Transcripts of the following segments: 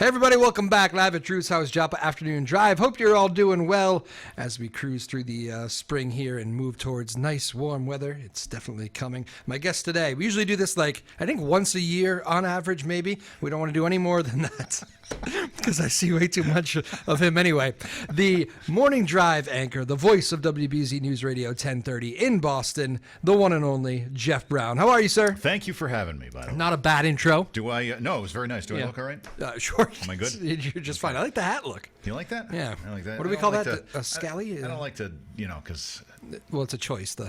Hey everybody, welcome back live at Drew's House Joppa Afternoon Drive. Hope you're all doing well as we cruise through the spring here and move towards nice warm weather. It's definitely coming. My guest today, we usually do this I think once a year on average maybe. We don't want to do any more than that because I see way too much of him anyway. The morning drive anchor, the voice of WBZ News Radio 1030 in Boston, the one and only Jeff Brown. How are you, sir? Thank you for having me, by the way. Not a bad intro. Do I? No, it was very nice. Do I look all right? Sure. Am I good? You're just fine. I like the hat look. You like that? Yeah. I like that. What do we call that? A scally? I don't like to, because... Well, it's a choice. The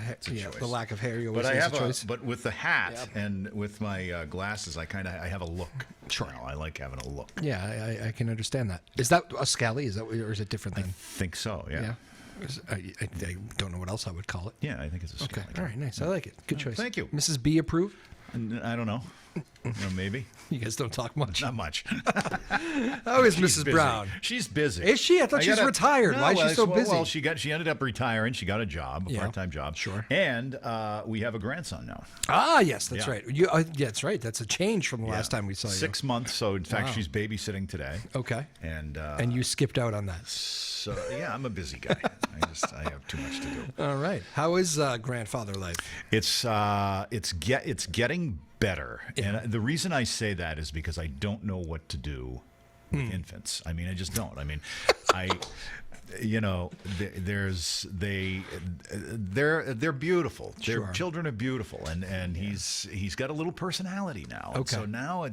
lack of hair, you always But say is a choice. But with the hat and with my glasses, I have a look. Sure. I like having a look. Yeah, I can understand that. Is that a scally? Is that, or is it different than? I think so, yeah. I don't know what else I would call it. Yeah, I think it's a scally. Okay, all right, nice. I like it. Good choice. Thank you. Mrs. B approve? I don't know. Maybe. You guys don't talk much. Not much. How is She's Mrs. busy. Brown? She's busy. Is she? I thought she was retired. Why is she so busy? Well, she ended up retiring. She got a job, a part-time job. Sure. And we have a grandson now. Ah, yes, that's right. Yeah, that's right. That's a change from the last time we saw you. 6 months. So in fact, she's babysitting today. Okay. And you skipped out on that. So yeah, I'm a busy guy. I have too much to do. All right. How is grandfather life? It's getting better. Yeah. And the reason I say that is because I don't know what to do with infants. I mean, I just don't. I mean, they're beautiful. Sure. Their children are beautiful, and he's got a little personality now. Okay. So now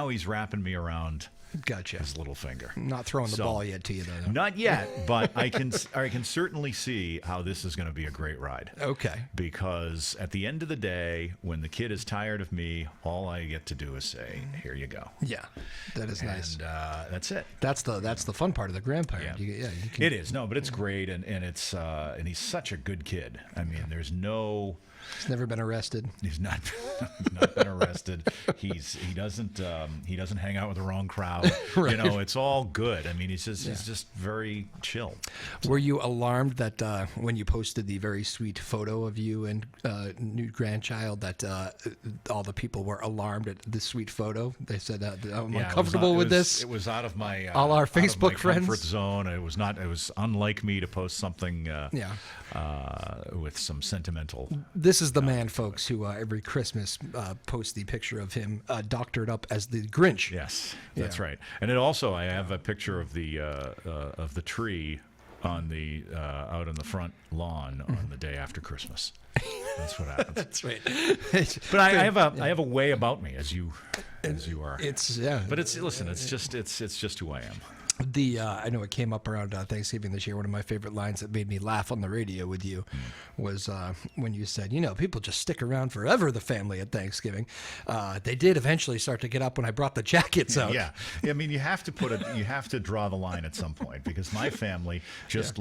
he's wrapping me around. Gotcha. His little finger. Not throwing the ball yet to you, though. No? Not yet, but I can certainly see how this is going to be a great ride. Okay. Because at the end of the day, when the kid is tired of me, all I get to do is say, "Here you go." Yeah, that is nice. And that's it. That's the fun part of the grandparent. Yeah, you can, it is. No, but it's great, and it's and he's such a good kid. I mean, there's no. He's never been arrested. He's not been arrested. He doesn't hang out with the wrong crowd. Right. It's all good. I mean, he's just very chill. Were you alarmed that when you posted the very sweet photo of you and new grandchild that all the people were alarmed at this sweet photo? They said I'm uncomfortable with this. It was out of my all our Facebook friends comfort zone. It was not. It was unlike me to post something. With some sentimental. This is the man, folks, who every Christmas posts the picture of him doctored up as the Grinch. Yes, that's right. And I have a picture of the tree on the out on the front lawn on the day after Christmas. That's what happens. That's right. But I have a way about me, as you are. But it's just who I am. I know it came up around Thanksgiving this year. One of my favorite lines that made me laugh on the radio with you was when you said, people just stick around forever, the family at Thanksgiving. They did eventually start to get up when I brought the jackets out. Yeah. I mean, you have to draw the line at some point because my family just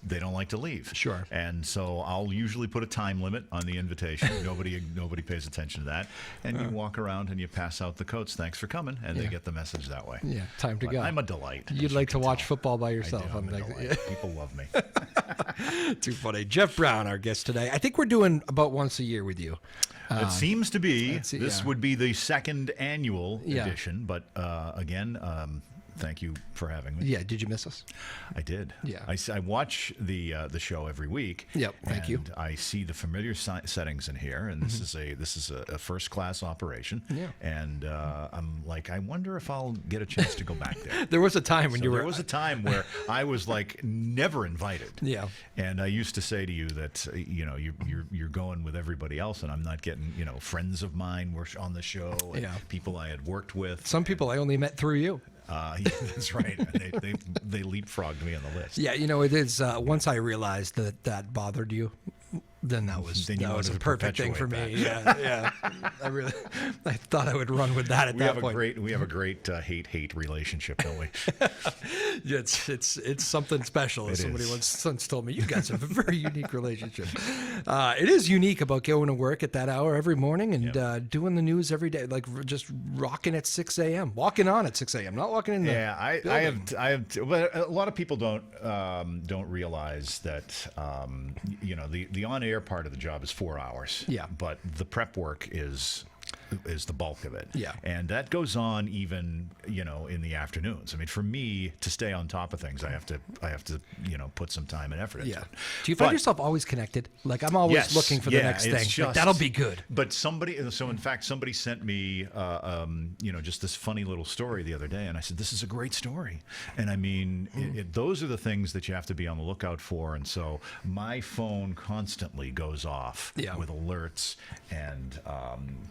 they don't like to leave. Sure. And so I'll usually put a time limit on the invitation. Nobody pays attention to that. And you walk around and you pass out the coats. Thanks for coming. And they get the message that way. Yeah. Time to go. I'm a delight. You'd like to watch football by yourself. I do. People love me. Too funny. Jeff Brown, our guest today. I think we're doing about once a year with you. It seems to be. This would be the second annual edition. But again, thank you for having me. Yeah. Did you miss us? I did. Yeah. I watch the show every week. Yep. Thank you. I see the familiar settings in here, and this is a first class operation. Yeah. And I'm like, I wonder if I'll get a chance to go back there. There was a time when There was a time where I was like never invited. Yeah. And I used to say to you that you're going with everybody else, and I'm not getting friends of mine were on the show. And people I had worked with. Some people I only met through you. That's right. They leapfrogged me on the list. Yeah, it is. Once I realized that bothered you, then that was a perfect thing for me. Yeah. I thought I would run with that at that point. We have a great hate relationship, don't we? It's something special. Somebody once told me, you guys have a very unique relationship. It is unique about going to work at that hour every morning and doing the news every day, like just rocking at 6 a.m., walking on at 6 a.m., not walking in the building. I have, but a lot of people don't realize that the on-air part of the job is 4 hours. Yeah. But the prep work is is the bulk of it. Yeah. And that goes on even, in the afternoons. I mean, for me to stay on top of things, I have to, put some time and effort into Yeah. it. Do you find But- yourself always connected? Like I'm always Yes, looking for the next it's thing. Like, just- that'll be good. But so in fact, somebody sent me, just this funny little story the other day, and I said, "This is a great story." And I mean, those are the things that you have to be on the lookout for. And so my phone constantly goes off Yeah. with alerts and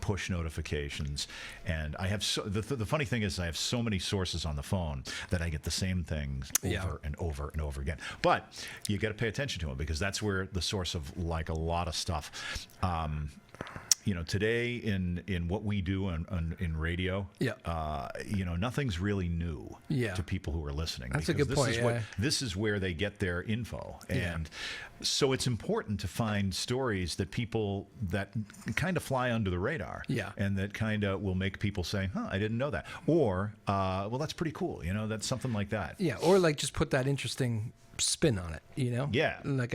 push notifications. And I have the funny thing is, I have so many sources on the phone that I get the same things over Yeah. and over and over again. But you got to pay attention to them because that's where the source of like a lot of stuff. Today in what we do in radio, Yeah. nothing's really new Yeah. to people who are listening. That's a because good point, yeah. This is where they get their info. Yeah. And so it's important to find stories that people that kind of fly under the radar. Yeah. And that kind of will make people say, "Huh, I didn't know that." Or, well, that's pretty cool. That's something like that. Yeah, or like just put that interesting spin on it, Yeah. Like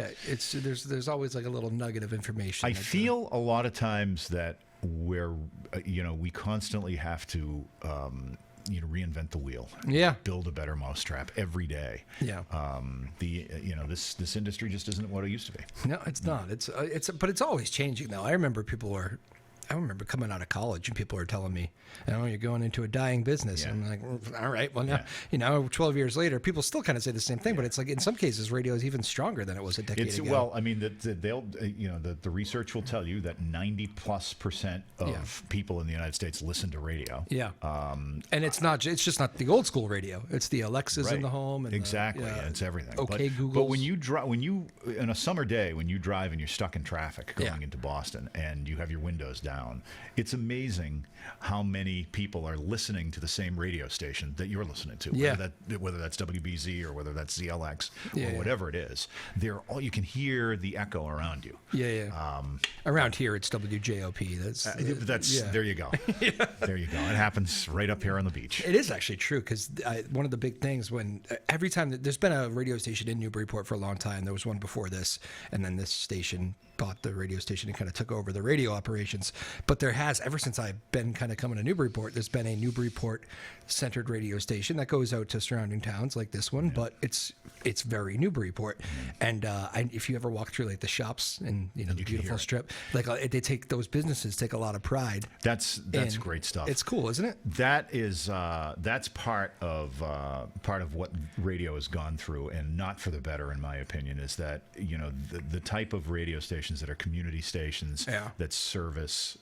there's always like a little nugget of information. I that, feel a lot of times that we constantly have to reinvent the wheel. Yeah. Build a better mousetrap every day. Yeah. This industry just isn't what it used to be. No, it's not. But it's always changing though. I remember coming out of college and people were telling me, you're going into a dying business. Yeah. And I'm like, all right, well now, 12 years later, people still kind of say the same thing, but it's like in some cases, radio is even stronger than it was a decade ago. Well, I mean, the research will tell you that 90+% of people in the United States listen to radio. Yeah. And it's just not the old school radio. It's the Alexas in the home. And Exactly. It's everything. Okay, but Google. when you in a summer day, when you drive and you're stuck in traffic going into Boston and you have your windows down, it's amazing how many people are listening to the same radio station that you're listening to. Yeah. Whether that's WBZ or whether that's ZLX Yeah, or whatever it is. You can hear the echo around you. Yeah. Around here, it's WJOP. There you go. There you go. It happens right up here on the beach. It is actually true because one of the big things every time there's been a radio station in Newburyport for a long time. There was one before this, and then this station bought the radio station and kind of took over the radio operations. But there has, ever since I've been kind of coming to Newburyport, there's been a Newburyport-centered radio station that goes out to surrounding towns like this one, but it's very Newburyport. And if you ever walk through like the shops and the beautiful strip, like they take those businesses take a lot of pride. That's great stuff. It's cool, isn't it? That's part of what radio has gone through, and not for the better, in my opinion. Is that the type of radio stations that are community stations that service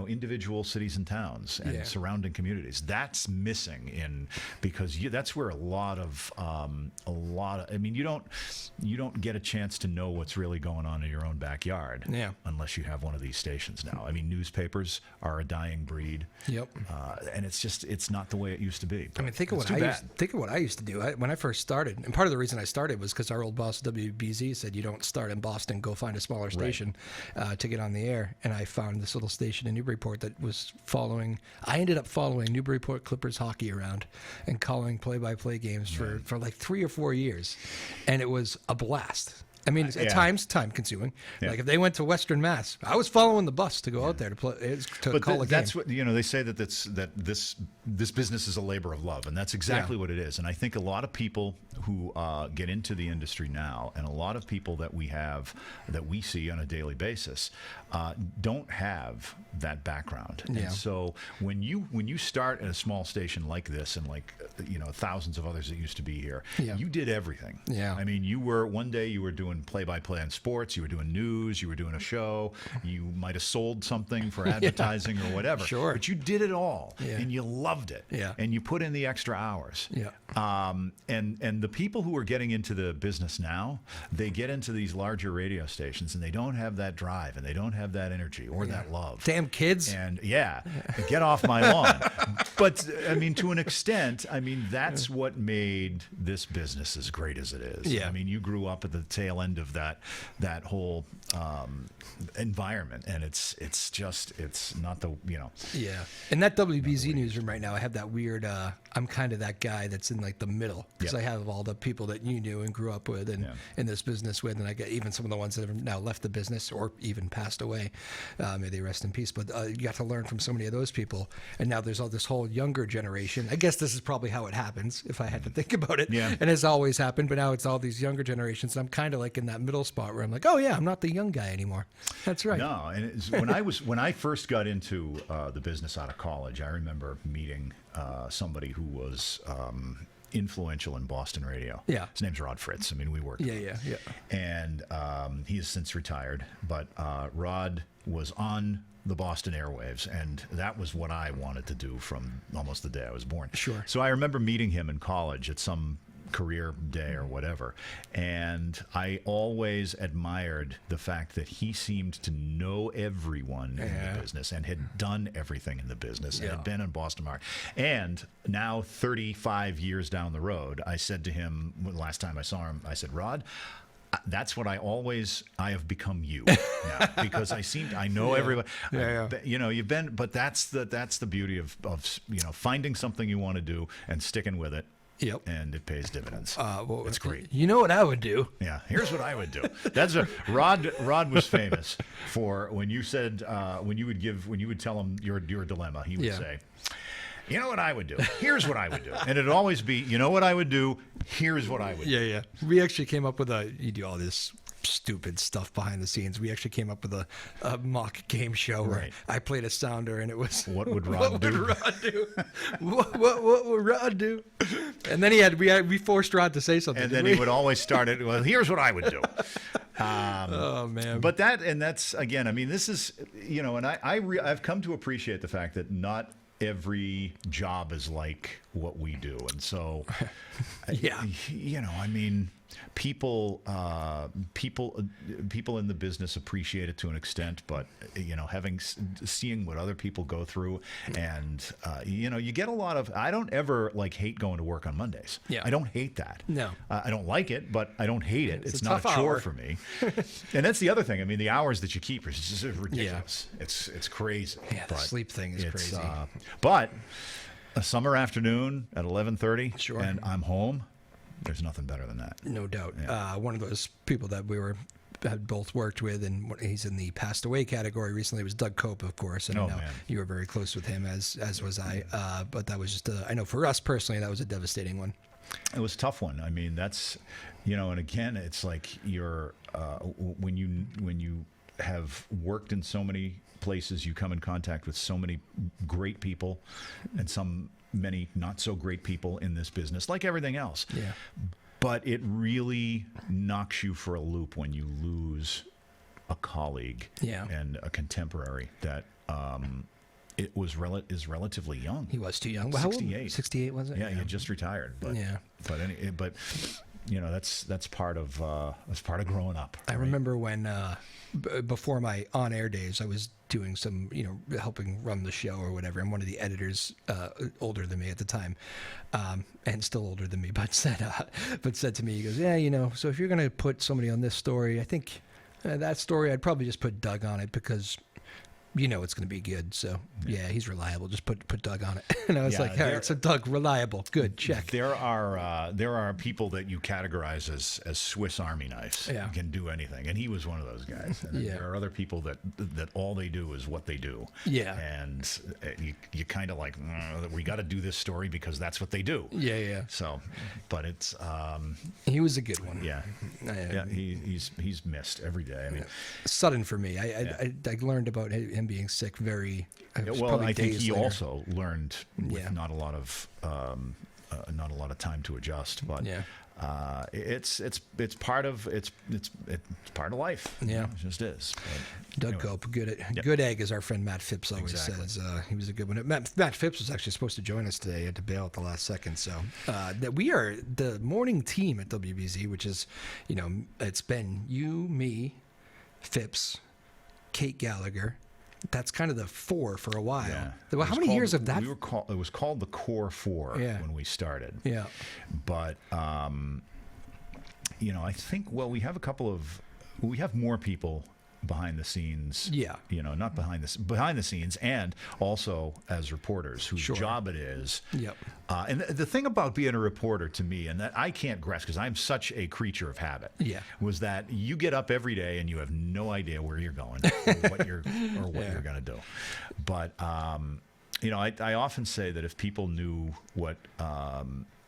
individual cities and towns and surrounding communities. That's missing because that's where a lot of I mean, you don't get a chance to know what's really going on in your own backyard unless you have one of these stations now. I mean, newspapers are a dying breed. Yep. And it's not the way it used to be. I mean, think of what I used to do when I first started. And part of the reason I started was because our old boss WBZ said, "You don't start in Boston, go find a smaller station to get on the air." And I found this little station in Newburyport that was I ended up following Newburyport Clippers hockey around and calling play-by-play games for like 3 or 4 years. And it was a blast. I mean, at times time-consuming. Yeah. Like if they went to Western Mass, I was following the bus to go out there to play to call a game. That's what they say that this business is a labor of love, and that's exactly what it is. And I think a lot of people who get into the industry now, and a lot of people that we see on a daily basis, don't have that background. Yeah. And so when you start at a small station like this, and like thousands of others that used to be here, you did everything. Yeah. I mean, one day you were doing play-by-play on sports, you were doing news, you were doing a show, you might have sold something for advertising or whatever. Sure. But you did it all, and you loved it. Yeah. And you put in the extra hours. Yeah. And the people who are getting into the business now, they get into these larger radio stations, and they don't have that drive, and they don't have that energy or that love. Damn kids. And get off my lawn. But I mean, to an extent, mean, that's what made this business as great as it is. Yeah. I mean, you grew up at the tail end of that whole environment, and it's not the, Yeah. In that WBZ newsroom right now, I have that weird, I'm kind of that guy that's in like the middle, because I have all the people that you knew and grew up with and in this business with, and I get even some of the ones that have now left the business or even passed away. May they rest in peace. But you got to learn from so many of those people. And now there's all this whole younger generation. I guess this is probably how it happens, if I had to think about it. Yeah. And it's always happened, but now it's all these younger generations. And I'm kind of like in that middle spot where I'm like, oh yeah, I'm not the young guy anymore. That's right. No, and when I first got into the business out of college, I remember meeting somebody who was influential in Boston radio. Yeah. His name's Rod Fritz. I mean, we worked. Yeah. And he has since retired, but Rod was on the Boston airwaves, and that was what I wanted to do from almost the day I was born. Sure. So I remember meeting him in college at some career day or whatever, and I always admired the fact that he seemed to know everyone in the business and had done everything in the business and had been in Boston Mark. And now 35 years down the road, I said to him, last time I saw him, I said, Rod, that's what I have become you now, because I know everybody. You've been, but that's the beauty of finding something you want to do and sticking with it. Yep. And it pays dividends. It's great. You know what I would do? Yeah. Here's what I would do. That's Rod was famous for when you said when you would tell him your dilemma, he would say, you know what I would do? Here's what I would do. And it'd always be, you know what I would do? Here's what I would do. Yeah. We actually came up with you do all this stupid stuff behind the scenes. We actually came up with a mock game show where I played a sounder, and it was what would Rod do? What would Rod do? And then we forced Rod to say something. And then he would always start it. Well, here's what I would do. Oh man! But that's again. I mean, this is and I've come to appreciate the fact that not every job is like what we do, and so I mean, people in the business appreciate it to an extent, but seeing what other people go through, and you get a lot of. I don't ever hate going to work on Mondays. Yeah, I don't hate that. No, I don't like it, but I don't hate it. It's not a tough chore hour for me. And that's the other thing. I mean, the hours that you keep are just ridiculous. Yeah. It's crazy. Yeah, the sleep thing is crazy. But a summer afternoon at 11:30, and I'm home. There's nothing better than that. No doubt. Yeah. One of those people that had both worked with, and he's in the passed away category recently, was Doug Cope, of course. And I know you were very close with him, as was I. But that was just I know for us personally, that was a devastating one. It was a tough one. I mean, that's and again, it's like you're when you have worked in so many places, you come in contact with so many great people and many not so great people in this business, like everything else. Yeah. But it really knocks you for a loop when you lose a colleague and a contemporary that is relatively young. He was too young. 68. 68 was it? Yeah, he had just retired. But that's part of growing up. I remember when before my on-air days, I was doing some, helping run the show or whatever. And one of the editors, older than me at the time, and still older than me, but said to me, he goes, yeah, so if you're going to put somebody on this story, I think that story, I'd probably just put Doug on it because it's going to be good. So he's reliable. Just put Doug on it. And I was like, all right, so Doug, reliable, good, check. There are people that you categorize as Swiss Army knives. Yeah. Can do anything, and he was one of those guys. And there are other people that all they do is what they do. Yeah. And you kind of like, we got to do this story because that's what they do. Yeah. So, but it's he was a good one. Yeah. He's missed every day. I mean, sudden for me. I learned about him being sick very. I think he later. also learned with not a lot of time to adjust, but it's part of life. Yeah, it just is. But Doug Cope, good egg, as our friend Matt Phipps always says. He was a good one. Matt Phipps was actually supposed to join us today. He had to bail at the last second. So that we are the morning team at WBZ, which is, it's been you, me, Phipps, Kate Gallagher, that's kind of the 4 for a while. Yeah. Well, how many years of that? It was called the Core 4 when we started. Yeah. But, I think, we have more people behind the scenes. Yeah. Not behind the scenes, and also as reporters whose job it is. Yep. And the thing about being a reporter to me, and that I can't grasp because I'm such a creature of habit, was that you get up every day and you have no idea where you're going or what you're going to do. But I often say that if people knew what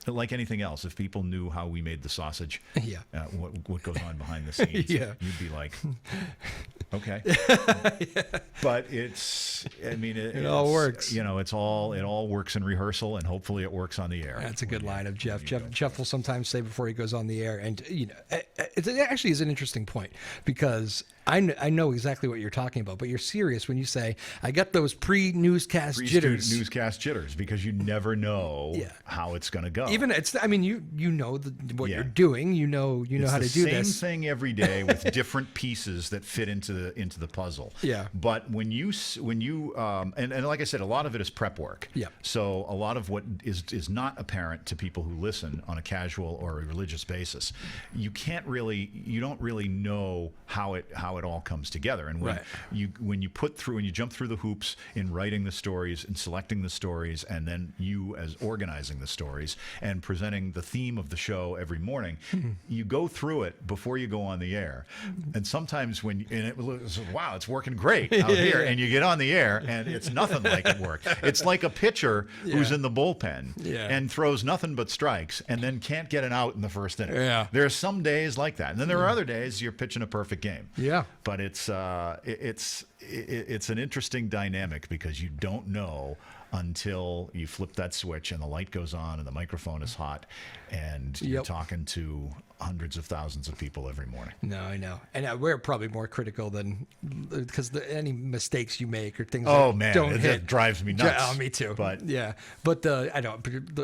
like anything else, if people knew how we made the sausage, what goes on behind the scenes, you'd be like, okay. But it all works. It all works in rehearsal, and hopefully it works on the air. That's a good line of Jeff. Jeff will sometimes say before he goes on the air, and it actually is an interesting point, because I know exactly what you're talking about, but you're serious when you say, I got those pre-newscast jitters. Newscast jitters, because you never know how it's going to go. Even you know what you're doing. You know how to do this. Same thing every day with different pieces that fit into the puzzle. Yeah. But when you and like I said, a lot of it is prep work. Yeah. So a lot of what is not apparent to people who listen on a casual or a religious basis, you don't really know how it all comes together. And when you jump through the hoops in writing the stories and selecting the stories, and then you as organizing the stories and presenting the theme of the show every morning, you go through it before you go on the air. And sometimes wow, it's working great out here, and you get on the air and it's nothing like it worked. It's like a pitcher who's in the bullpen and throws nothing but strikes and then can't get an out in the first inning. Yeah. There are some days like that, and then there are other days you're pitching a perfect game. Yeah. But it's an interesting dynamic, because you don't know until you flip that switch and the light goes on and the microphone is hot and you're talking to hundreds of thousands of people every morning. No, I know. And we're probably more critical than, because any mistakes you make or things don't hit. That drives me nuts. Oh, me too. But I know.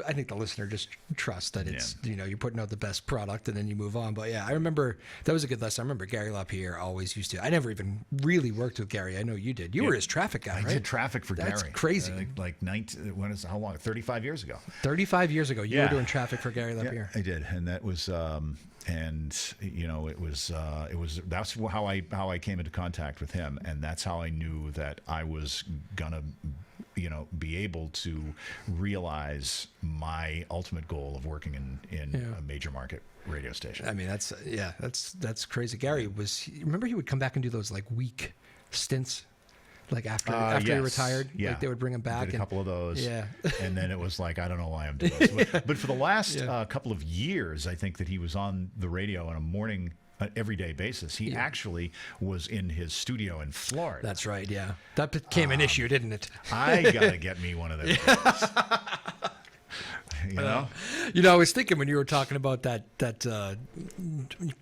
I think the listener just trusts that it's, you're putting out the best product and then you move on. But I remember that was a good lesson. I remember Gary LaPierre always used to. I never even really worked with Gary. I know you did. You were his traffic guy, right? I did traffic for Gary. That's crazy. How long? 35 years ago. 35 years ago, you were doing traffic for Gary LaPierre. Yeah, I did, and that was, that's how I came into contact with him, and that's how I knew that I was gonna, be able to realize my ultimate goal of working in a major market radio station. I mean, that's crazy. Gary remember he would come back and do those like week stints. Like after he retired, like they would bring him back. Did a couple of those. Yeah. And then it was like, I don't know why I'm doing this. But for the last couple of years, I think that he was on the radio on a morning, everyday basis. He actually was in his studio in Florida. That's right, yeah. That became an issue, didn't it? I got to get me one of those. I was thinking when you were talking about that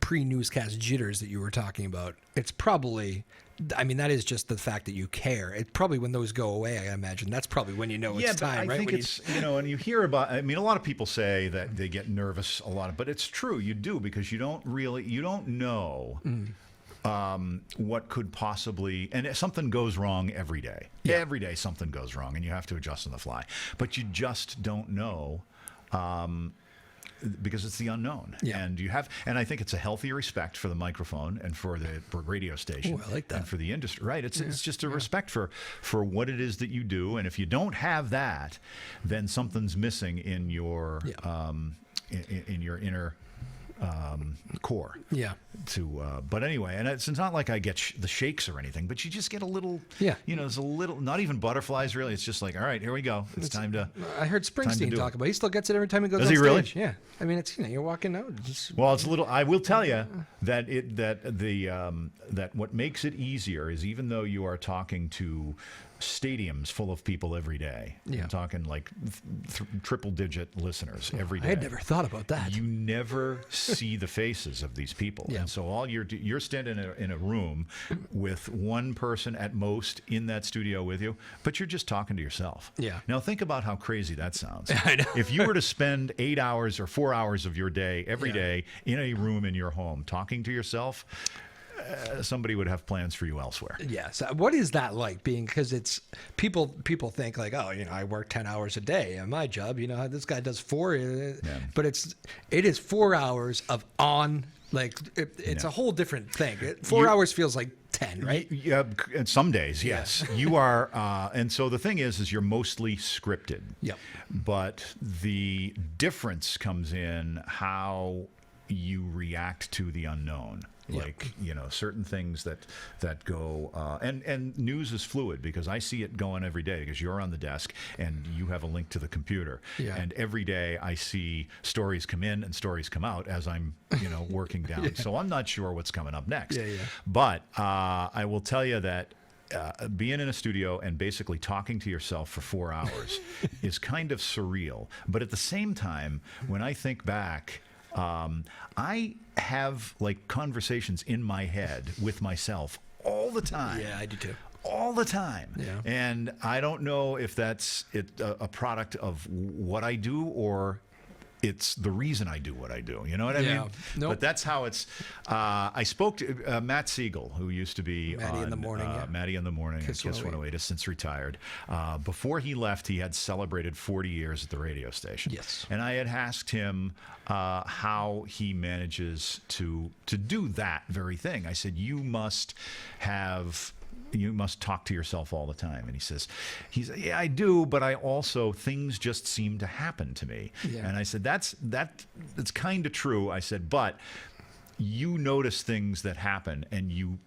pre-newscast jitters that you were talking about, it's probably, that is just the fact that you care. It probably, when those go away, I imagine that's probably when you know it's time, right? I think it's, and you hear about, a lot of people say that they get nervous a lot, but it's true, you do, because you don't know what could possibly, and something goes wrong every day. Yeah. Every day something goes wrong, and you have to adjust on the fly. But you just don't know. Because it's the unknown, and I think it's a healthy respect for the microphone and for the radio station. I like that. And for the industry, right? It's just a respect for what it is that you do, and if you don't have that, then something's missing in your in your inner core. Yeah. But anyway, and it's not like I get the shakes or anything, but you just get a little. Yeah. There's a little, not even butterflies really. It's just like, all right, here we go. It's time to. I heard Springsteen talk about it. He still gets it every time he goes on stage. Does he Yeah. really? It's you're walking out. Well, it's a little. I will tell you that that what makes it easier is, even though you are talking to stadiums full of people every day. I'm talking like triple-digit listeners every day. I had never thought about that. You never see the faces of these people, and so all you're standing in a room with one person at most in that studio with you, but you're just talking to yourself. Yeah. Now think about how crazy that sounds. I know. If you were to spend 8 hours or 4 hours of your day every day in a room in your home talking to yourself. somebody would have plans for you elsewhere. Yeah. So what is that like being, because it's people think like, oh, I work 10 hours a day at my job, this guy does 4, but it is 4 hours of on, like it's a whole different thing. 4 hours feels like 10, right? Yeah, and some days, yes. You are, and so the thing is you're mostly scripted. Yep. But the difference comes in how you react to the unknown. Like, certain things that go, and news is fluid because I see it going every day because you're on the desk and you have a link to the computer. Yeah. And every day I see stories come in and stories come out as I'm, working down. So I'm not sure what's coming up next. Yeah. But I will tell you that being in a studio and basically talking to yourself for 4 hours is kind of surreal. But at the same time, when I think back, I have like conversations in my head with myself all the time. Yeah, I do too. All the time. Yeah. And I don't know if that's a product of what I do or it's the reason I do what I do. You know what I mean? Nope. But that's how it's. I spoke to Matt Siegel, who used to be Maddie in the Morning. Maddie in the Morning at Kiss 108, has since retired. Before he left, he had celebrated 40 years at the radio station. Yes. And I had asked him how he manages to do that very thing. I said, you must talk to yourself all the time. And he says, yeah, I do, but I also, things just seem to happen to me. Yeah. And I said, that's kind of true. I said, but you notice things that happen and you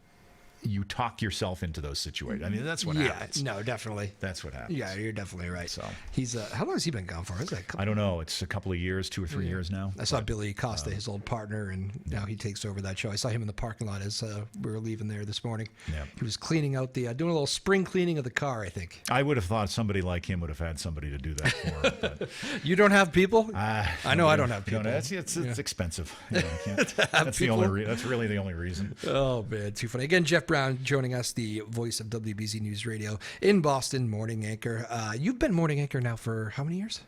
talk yourself into those situations. I mean, that's what happens. No, definitely. That's what happens. Yeah, you're definitely right. So he's how long has he been gone for? Is that I don't know. It's a couple of years, 2 or 3 years now. I saw Billy Costa, his old partner, and now he takes over that show. I saw him in the parking lot as we were leaving there this morning. Yeah. He was cleaning out doing a little spring cleaning of the car, I think. I would have thought somebody like him would have had somebody to do that for him. But you don't have people? I know I don't have people. It's expensive. That's really the only reason. Oh, man, too funny. Again, Jeff Brown joining us, the voice of WBZ News Radio in Boston, morning anchor. You've been morning anchor now for how many years?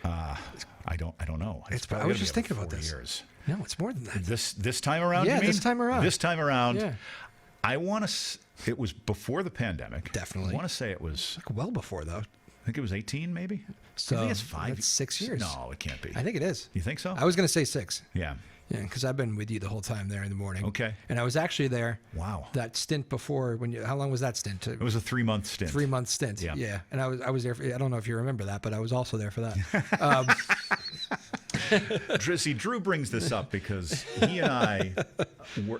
I don't know. I was just thinking about this. Years. No, it's more than that. This time around. Yeah, you mean? this time around. This time around. Yeah. I want to. It was before the pandemic. Definitely. I want to say it was well before though. I think it was 18, maybe. So I think it's 5. That's 6 years. No, it can't be. I think it is. You think so? I was going to say 6. Yeah. Yeah, because I've been with you the whole time there in the morning. Okay. And I was actually there. Wow. That stint before how long was that stint? It was a 3-month stint. 3-month stint. Yeah. Yeah. And I was there. I don't know if you remember that, but I was also there for that. See, Drew brings this up because he and I,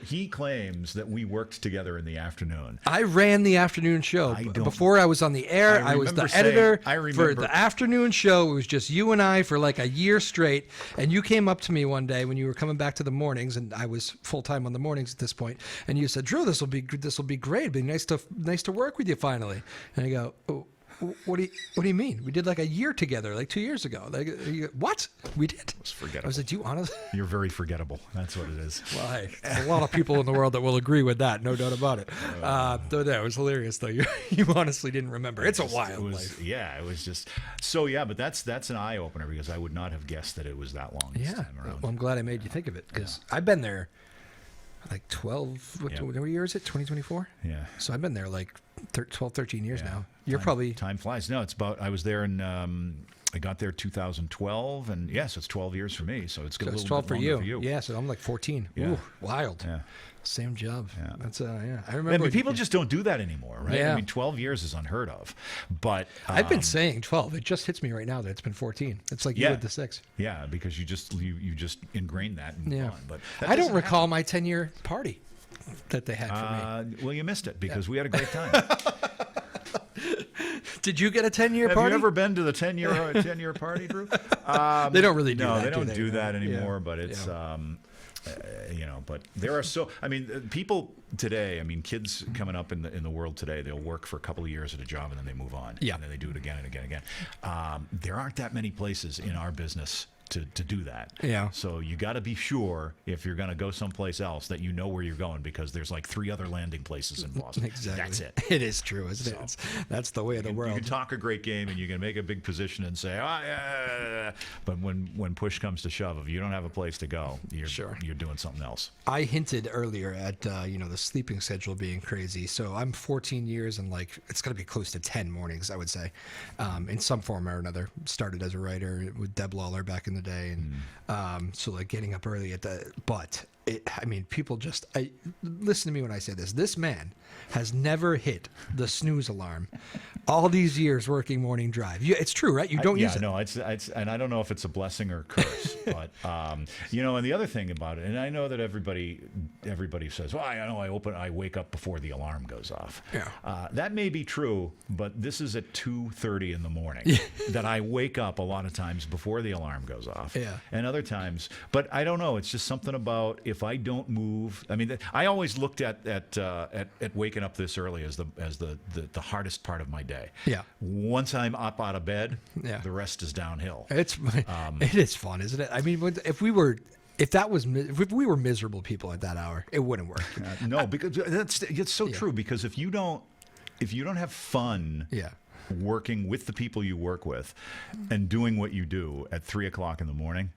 he claims that we worked together in the afternoon. I ran the afternoon show. Before I was on the air, I was the editor for the afternoon show. It was just you and I for like a year straight. And you came up to me one day when you were coming back to the mornings, and I was full-time on the mornings at this point, and you said, Drew, this will be great. It'll be nice to work with you finally. And I go, oh, what do you mean? We did like a year together, like 2 years ago. Like, what? We did? It was forgettable. I was like, do you honestly? You're very forgettable. That's what it is. Well, hey, there's a lot of people in the world that will agree with that. No doubt about it. Though that was hilarious, though. You honestly didn't remember. It's a wild life. Yeah, it was just. So, yeah, but that's an eye-opener because I would not have guessed that it was that long this time around. Well, I'm glad I made you think of it because I've been there like 12, what year is it? 2024? Yeah. So I've been there like 12, 13 years now. You're probably... Time flies. No, it's about... I was there in... I got there 2012, and yes, it's 12 years for me, so it's a little 12 bit for longer you. Yeah, so I'm like 14. Yeah. Ooh, wild. Yeah. Same job. Yeah. That's I remember. I mean, people just don't do that anymore, right? Yeah. I mean, 12 years is unheard of. But I've been saying 12. It just hits me right now that it's been 14. It's like you with the 6. Yeah, because you just ingrained that and move on. But I don't recall my 10-year party that they had for me. Well, you missed it because we had a great time. Did you get a 10-year party? Have you ever been to the 10-year party, Drew? They don't really do that. No, they don't do that anymore. But it's but there are people today. I mean, kids coming up in the world today, they'll work for a couple of years at a job and then they move on. Yeah, and then they do it again and again and again. There aren't that many places in our business to do that. Yeah. So you got to be sure if you're going to go someplace else that you know where you're going, because there's like 3 other landing places in Boston. Exactly. That's it. It is true, isn't it? That's the way of the world. You can talk a great game and you can make a big position and say, yeah. But when push comes to shove, if you don't have a place to go, you're doing something else. I hinted earlier at the sleeping schedule being crazy. So I'm 14 years and like it's going to be close to 10 mornings, I would say, in some form or another. Started as a writer with Deb Lawler back in the day, and so like getting up early but people just listen to me when I say this. This man has never hit the snooze alarm all these years working morning drive. It's true, right? You don't use it. No, it's and I don't know if it's a blessing or a curse, but and the other thing about it, and I know that everybody says, well, I know I wake up before the alarm goes off. Yeah. That may be true, but this is at 2:30 in the morning that I wake up a lot of times before the alarm goes off. Yeah. And other times, but I don't know. It's just something about if I don't move. I mean, I always looked at waking up this early as the hardest part of my day. Yeah. Once I'm up out of bed, yeah, the rest is downhill. It is fun, isn't it? I mean, if we were miserable people at that hour, it wouldn't work. No, because it's so true. Because if you don't have fun, working with the people you work with, and doing what you do at 3 o'clock in the morning.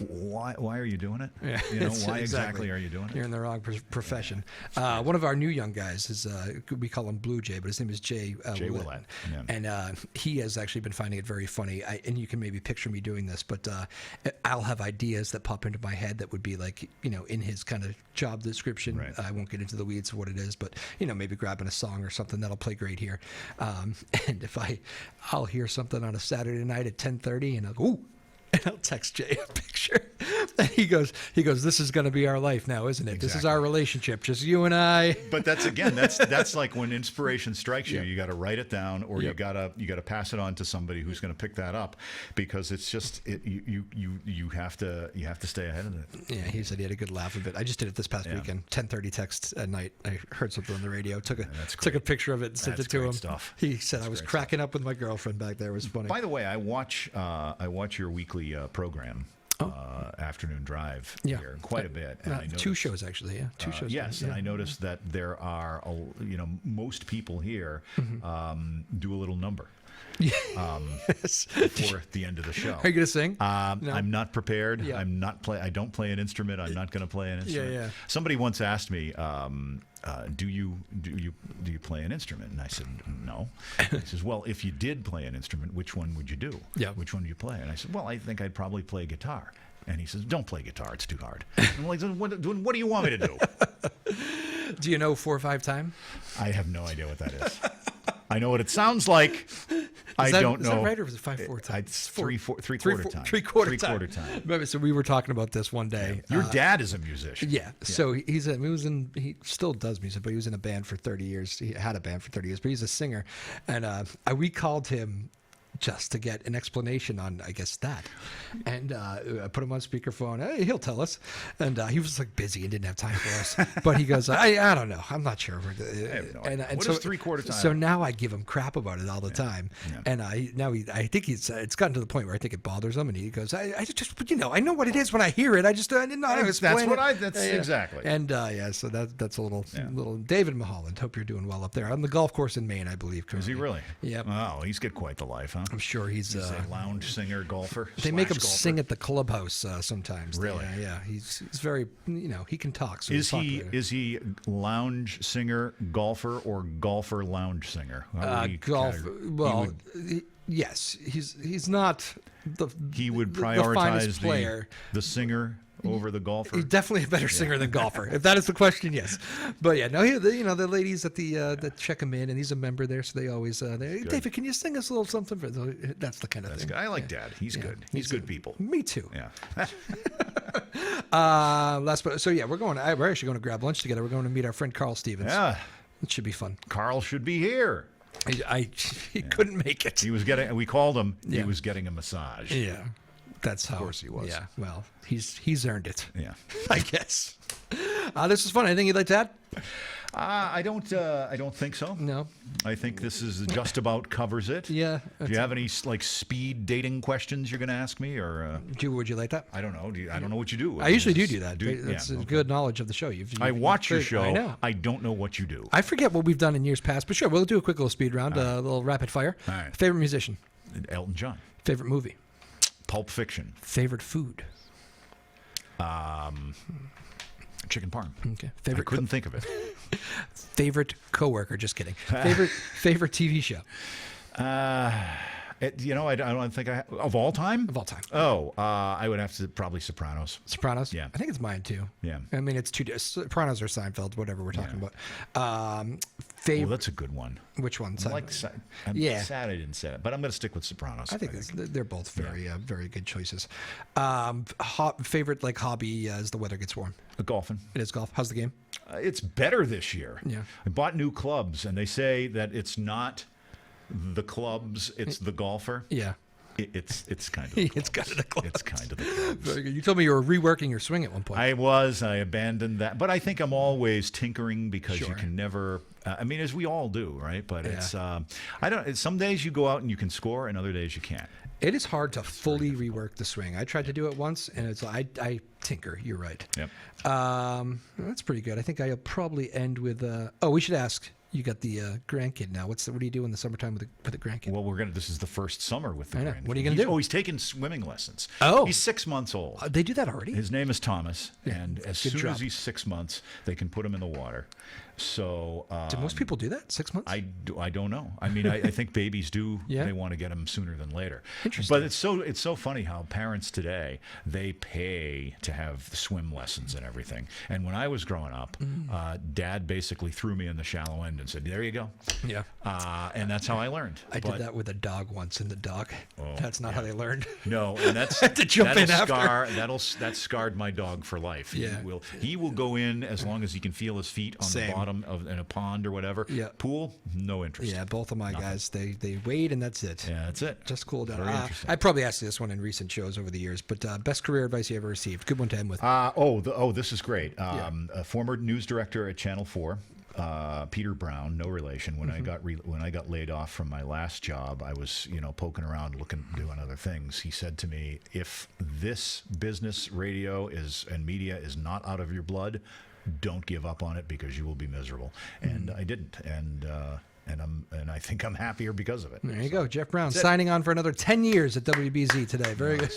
Why are you doing it? Yeah. Why exactly are you doing it? You're in the wrong profession. One of our new young guys is we call him Blue Jay, but his name is Jay Willett. Yeah. And he has actually been finding it very funny. And you can maybe picture me doing this, but I'll have ideas that pop into my head that would be like, in his kind of job description. Right. I won't get into the weeds of what it is, but maybe grabbing a song or something that'll play great here. And if I'll hear something on a Saturday night at 10:30 and I'll go, ooh. And I'll text Jay a picture. And he goes, this is going to be our life now, isn't it? Exactly. This is our relationship, just you and I. But that's like when inspiration strikes you. You got to write it down, or you got to pass it on to somebody who's going to pick that up, because it's just you have to stay ahead of it. Yeah, he said he had a good laugh of it. I just did it this past weekend. 10:30 text at night. I heard something on the radio. Took a picture of it and sent it to him. Stuff. He said I was cracking up with my girlfriend back there. It was funny. By the way, I watch your weekly program, Afternoon Drive, here quite a bit. And 2 shows actually, yeah. 2 shows. Yes, and I noticed that there are, most people here do a little number. Yes. Before the end of the show. Are you gonna sing? No. No? I'm not prepared. Yeah. I don't play an instrument. I'm not going to play an instrument. Yeah. Somebody once asked me, do you play an instrument? And I said, no. He says, well, if you did play an instrument, which one would you do? Yeah. Which one do you play? And I said, well, I think I'd probably play guitar. And he says, don't play guitar. It's too hard. And I'm like, what do you want me to do? Do you know 4/5 time? I have no idea what that is. I know what it sounds like. I don't know. Is that right, or was it 5/4 time? It's three-quarter time. Three-quarter time. Remember, so we were talking about this one day. Your dad is a musician. Yeah. So he still does music, but he was in a band for 30 years. He had a band for 30 years, but he's a singer. And we called him just to get an explanation on, I guess, that. And I put him on speakerphone. Hey, he'll tell us. And he was like busy and didn't have time for us. But he goes, I don't know. I'm not sure. I have no idea. And what so, is three-quarter time? So now I give him crap about it all the time. Yeah. And I think it's gotten to the point where I think it bothers him. And he goes, I just, I know what it is when I hear it. I didn't know how to explain it. That's exactly. And so that's a little David Moholland. Hope you're doing well up there on the golf course in Maine, I believe. Currently. Is he really? Yep. Oh, he's got quite the life, huh? I'm sure he's a lounge singer, golfer. They make him sing at the clubhouse sometimes. Really? Yeah. He's very, he can talk. So is he lounge singer, golfer, or golfer lounge singer? Golf. Yes, he's not the. He would the prioritize finest player. The singer over the golfer. He's definitely a better singer than golfer. If that is the question, yes. But yeah, no, the ladies at the that check him in, and he's a member there, so they always David, can you sing us a little something? That's the kind of thing. Good. I like Dad. He's good. He's good people. Me too. Yeah. So yeah, we're actually going to grab lunch together. We're going to meet our friend Carl Stevens. Yeah. It should be fun. Carl should be here. He couldn't make it. We called him. He was getting a massage. Yeah. That's how. Of course he was. Yeah. Well, he's earned it. Yeah. I guess. This is fun. Anything you'd like to add? I don't think so. No. I think this is just about covers it. Yeah. Do you have any like speed dating questions you're going to ask me, or Would you like that? I don't know. I don't know what you do. I usually do that. That's yeah, okay. good knowledge of the show. I watch your show. I know. I don't know what you do. I forget what we've done in years past, but sure, we'll do a quick little speed round, a little rapid fire. All right. Favorite musician? Elton John. Favorite movie? Pulp Fiction. Favorite food? Chicken parm. Okay. I Favorite couldn't think of it. favorite coworker? Just kidding. Favorite TV show? I don't think of all time. Of all time. Oh, I would have to probably Sopranos. Sopranos? Yeah. I think it's mine too. Yeah. I mean, it's two Sopranos or Seinfeld, whatever we're talking about. Favorite. Oh, that's a good one. Which one? I'm Yeah. sad I didn't say it, but I'm going to stick with Sopranos. I think they're both very good choices. Favorite hobby as the weather gets warm. Golfing. It is golf. How's the game? It's better this year. Yeah. I bought new clubs, and they say that it's not the clubs, it's the golfer. Yeah. It's kind of the It's kind of the clubs. It's kind of the clubs. Very good. You told me you were reworking your swing at one point. I abandoned that, but I think I'm always tinkering because you can never. As we all do, right? But it's some days you go out and you can score, and other days you can't. It is hard to fully rework the swing. I tried to do it once, and it's I tinker. You're right. Yep. That's pretty good. I think I'll probably end with. We should ask. You got the grandkid now. What do you do in the summertime with the grandkid? Well, this is the first summer with the grandkid. What are you going to do? Oh, he's taking swimming lessons. Oh. He's 6 months old. They do that already? His name is Thomas, Yeah, and as soon as he's 6 months, they can put him in the water. So do most people do that? 6 months? I don't know. I mean, I think babies do. Yeah. They want to get them sooner than later. Interesting. But it's so funny how parents today, they pay to have the swim lessons and everything. And when I was growing up, Dad basically threw me in the shallow end and said, "There you go." Yeah. And that's how I learned. I did that with a dog once in the dock. That's not how they learned. No, and that's to jump in after. That scarred my dog for life. Yeah. He will go in as long as he can feel his feet on the bottom in a pond or whatever. Yeah. Pool, no interest. Yeah, both of my guys, they wade and that's it. Yeah, that's it. Just cool down. Very interesting. I probably asked you this one in recent shows over the years, but best career advice you ever received? Good one to end with. This is great. A former news director at Channel 4. Peter Brown, no relation. When I got laid off from my last job, I was poking around, doing other things. He said to me, "If this business, radio and media is not out of your blood, don't give up on it because you will be miserable." And I didn't. And I think I'm happier because of it. There you go, Jeff Brown, signing on for another 10 years at WBZ today. Very good.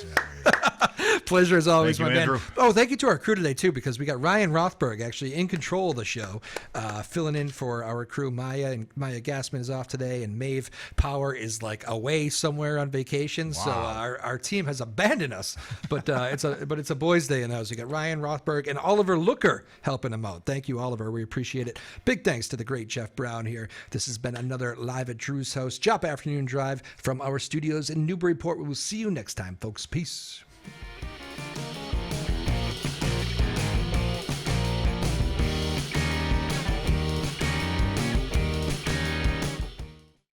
Pleasure as always, Thank you, my man. Andrew. Oh, thank you to our crew today too, because we got Ryan Rothberg actually in control of the show, filling in for our crew. Maya Gassman is off today, and Maeve Power is away somewhere on vacation. Wow. So our team has abandoned us. But it's a boys' day in the house. We got Ryan Rothberg and Oliver Looker helping him out. Thank you, Oliver. We appreciate it. Big thanks to the great Jeff Brown here. This has been another Live at Drew's House Joppa Afternoon Drive from our studios in Newburyport. We will see you next time, folks. Peace.